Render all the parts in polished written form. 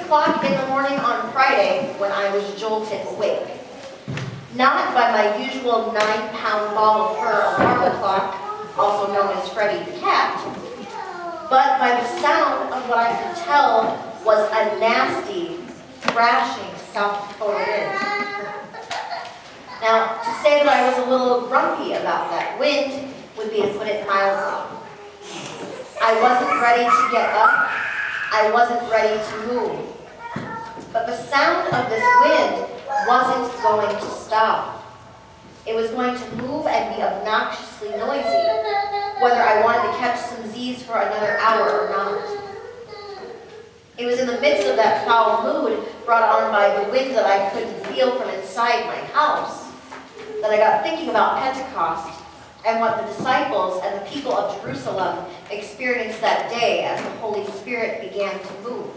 o'clock in the morning on Friday when I was jolted awake. Not by my usual 9-pound ball of fur alarm clock, also known as Freddy the cat, but by the sound of what I could tell was a nasty, thrashing South Dakota wind. Now, to say that I was a little grumpy about that wind would be to put it mildly. I wasn't ready to get up. I wasn't ready to move. But the sound of this wind wasn't going to stop. It was going to move and be obnoxiously noisy, whether I wanted to catch some Z's for another hour or not. It was in the midst of that foul mood brought on by the wind that I couldn't feel from inside my house that I got thinking about Pentecost and what the disciples and the people of Jerusalem experienced that day as the Holy Spirit began to move,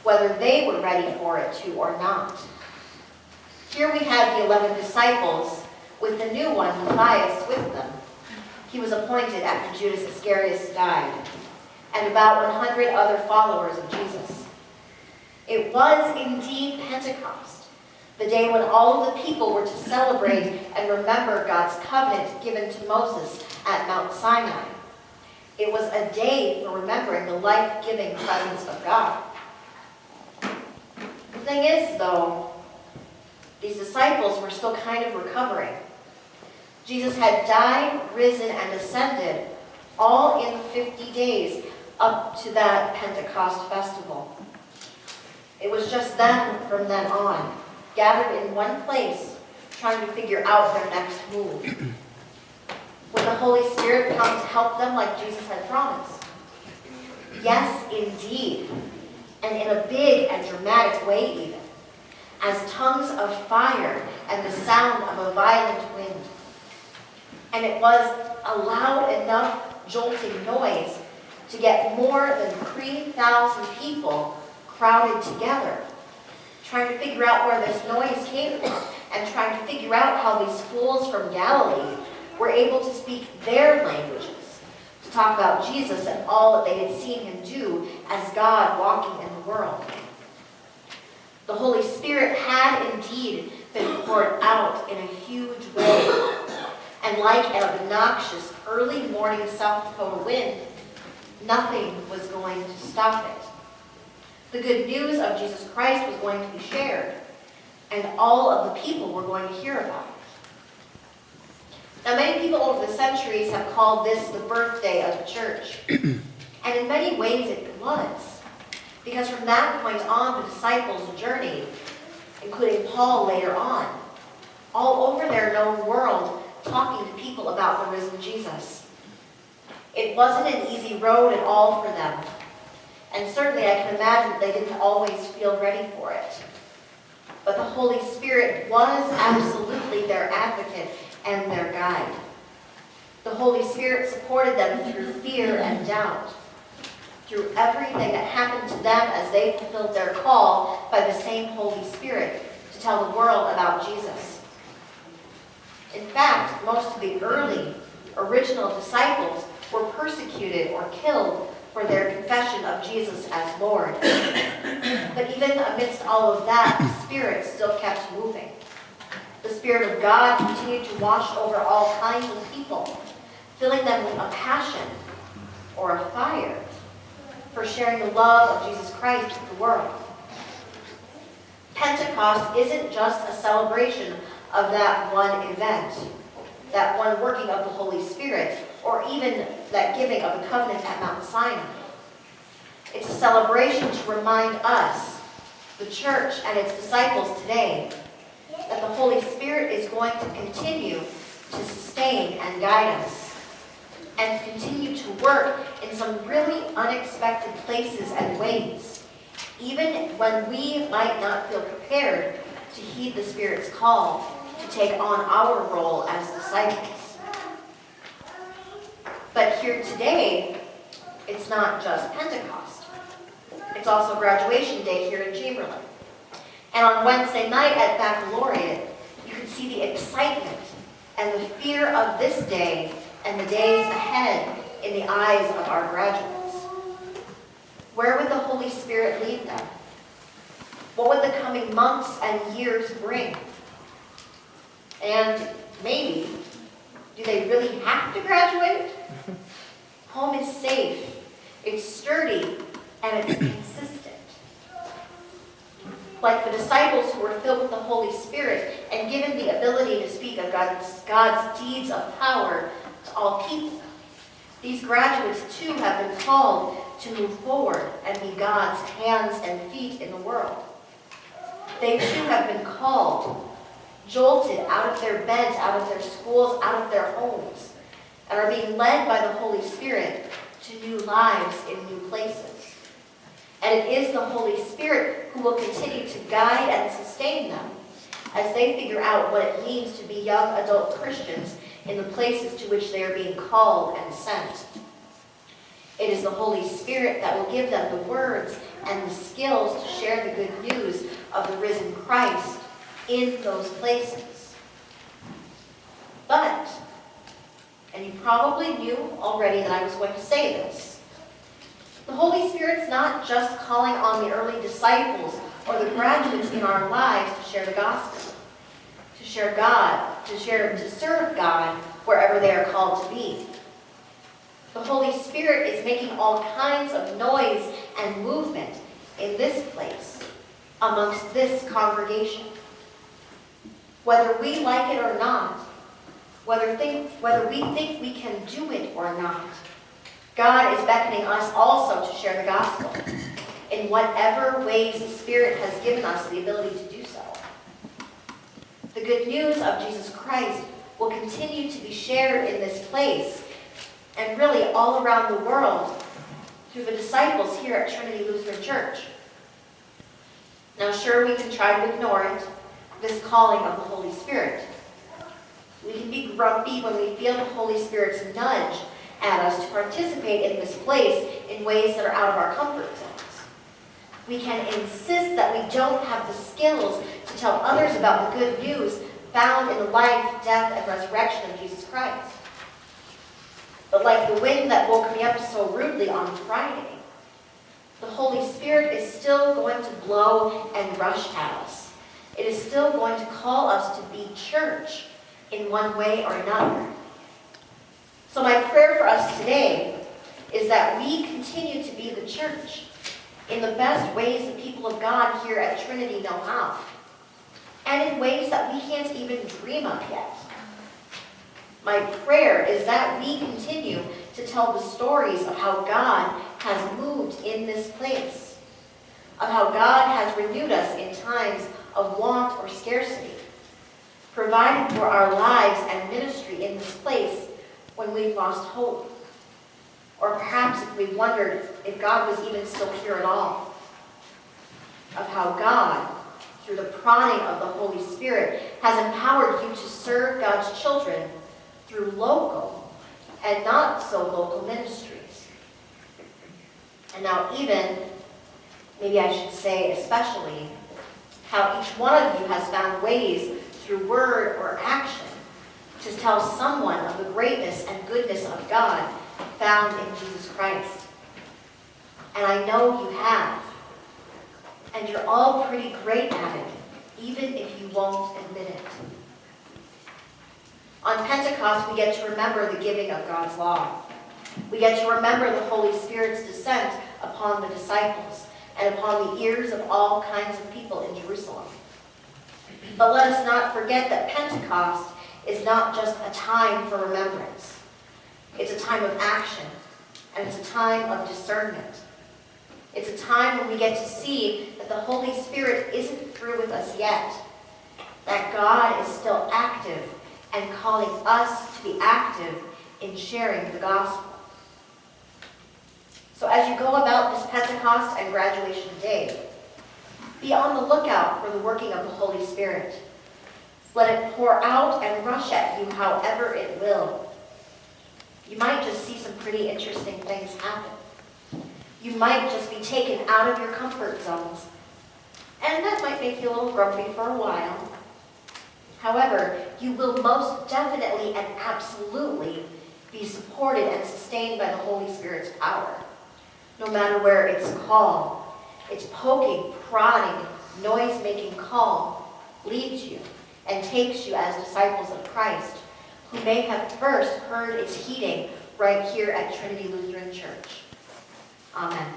whether they were ready for it to or not. Here we had the 11 disciples with the new one, Matthias, with them. He was appointed after Judas Iscariot died, and about 100 other followers of Jesus. It was indeed Pentecost, the day when all of the people were to celebrate and remember God's covenant given to Moses at Mount Sinai. It was a day for remembering the life-giving presence of God. The thing is, though, these disciples were still kind of recovering. Jesus had died, risen, and ascended, all in 50 days up to that Pentecost festival. It was just them from then on, gathered in one place, trying to figure out their next move. Would the Holy Spirit come to help them like Jesus had promised? Yes, indeed, and in a big and dramatic way even, as tongues of fire and the sound of a violent wind. And it was a loud enough jolting noise to get more than 3,000 people crowded together, trying to figure out where this noise came from, and trying to figure out how these fools from Galilee were able to speak their languages, to talk about Jesus and all that they had seen him do as God walking in the world. The Holy Spirit had indeed been poured out in a huge way, and like an obnoxious early morning South Dakota wind, nothing was going to stop it. The good news of Jesus Christ was going to be shared, and all of the people were going to hear about it. Now, many people over the centuries have called this the birthday of the church, and in many ways it was, because from that point on, the disciples' journey, including Paul later on, all over their known world, talking to people about the risen Jesus. It wasn't an easy road at all for them. And certainly I can imagine that they didn't always feel ready for it. But the Holy Spirit was absolutely their advocate and their guide. The Holy Spirit supported them through fear and doubt, through everything that happened to them as they fulfilled their call by the same Holy Spirit to tell the world about Jesus. In fact, most of the early, original disciples were persecuted or killed for their confession of Jesus as Lord. But even amidst all of that, the Spirit still kept moving. The Spirit of God continued to wash over all kinds of people, filling them with a passion or a fire for sharing the love of Jesus Christ with the world. Pentecost isn't just a celebration of that one event, that one working of the Holy Spirit, or even that giving of the covenant at Mount Sinai. It's a celebration to remind us, the church and its disciples today, that the Holy Spirit is going to continue to sustain and guide us, and continue to work in some really unexpected places and ways, even when we might not feel prepared to heed the Spirit's call to take on our role as disciples. But here today, it's not just Pentecost. It's also graduation day here in Chamberlain. And on Wednesday night at Baccalaureate, you can see the excitement and the fear of this day and the days ahead in the eyes of our graduates. Where would the Holy Spirit lead them? What would the coming months and years bring? And maybe, do they really have to graduate? Home is safe, it's sturdy, and it's consistent. Like the disciples who were filled with the Holy Spirit and given the ability to speak of God's deeds of power to all people. These graduates too have been called to move forward and be God's hands and feet in the world. They too have been called, jolted out of their beds, out of their schools, out of their homes, and are being led by the Holy Spirit to new lives in new places. And it is the Holy Spirit who will continue to guide and sustain them as they figure out what it means to be young adult Christians in the places to which they are being called and sent. It is the Holy Spirit that will give them the words and the skills to share the good news of the risen Christ in those places. But, and you probably knew already that I was going to say this, the Holy Spirit's not just calling on the early disciples or the graduates in our lives to share the gospel, to share God, to serve God wherever they are called to be. The Holy Spirit is making all kinds of noise and movement in this place, amongst this congregation. Whether we like it or not, whether we think we can do it or not, God is beckoning us also to share the gospel in whatever ways the Spirit has given us the ability to do so. The good news of Jesus Christ will continue to be shared in this place and really all around the world through the disciples here at Trinity Lutheran Church. Now, sure, we can try to ignore it, this calling of the Holy Spirit. We can be grumpy when we feel the Holy Spirit's nudge at us to participate in this place in ways that are out of our comfort zones. We can insist that we don't have the skills to tell others about the good news found in the life, death, and resurrection of Jesus Christ. But like the wind that woke me up so rudely on Friday, the Holy Spirit is still going to blow and rush at us. It is still going to call us to be church in one way or another. So my prayer for us today is that we continue to be the church in the best ways the people of God here at Trinity know how, and in ways that we can't even dream of yet. My prayer is that we continue to tell the stories of how God has moved in this place, of how God has renewed us in times of want or scarcity, provided for our lives and ministry in this place when we've lost hope, or perhaps if we wondered if God was even still here at all, of how God, through the prodding of the Holy Spirit, has empowered you to serve God's children through local and not so local ministries. And now even, maybe I should say especially, how each one of you has found ways through word or action to tell someone of the greatness and goodness of God found in Jesus Christ. And I know you have. And you're all pretty great at it, even if you won't admit it. On Pentecost, we get to remember the giving of God's law. We get to remember the Holy Spirit's descent upon the disciples and upon the ears of all kinds of people in Jerusalem. But let us not forget that Pentecost is not just a time for remembrance. It's a time of action, and it's a time of discernment. It's a time when we get to see that the Holy Spirit isn't through with us yet, that God is still active and calling us to be active in sharing the gospel. So as you go about this Pentecost and graduation day, be on the lookout for the working of the Holy Spirit. Let it pour out and rush at you however it will. You might just see some pretty interesting things happen. You might just be taken out of your comfort zones, and that might make you a little grumpy for a while. However, you will most definitely and absolutely be supported and sustained by the Holy Spirit's power, no matter where it's call, it's poking, prodding, noise-making call leads you and takes you as disciples of Christ, who may have first heard its heeding right here at Trinity Lutheran Church. Amen.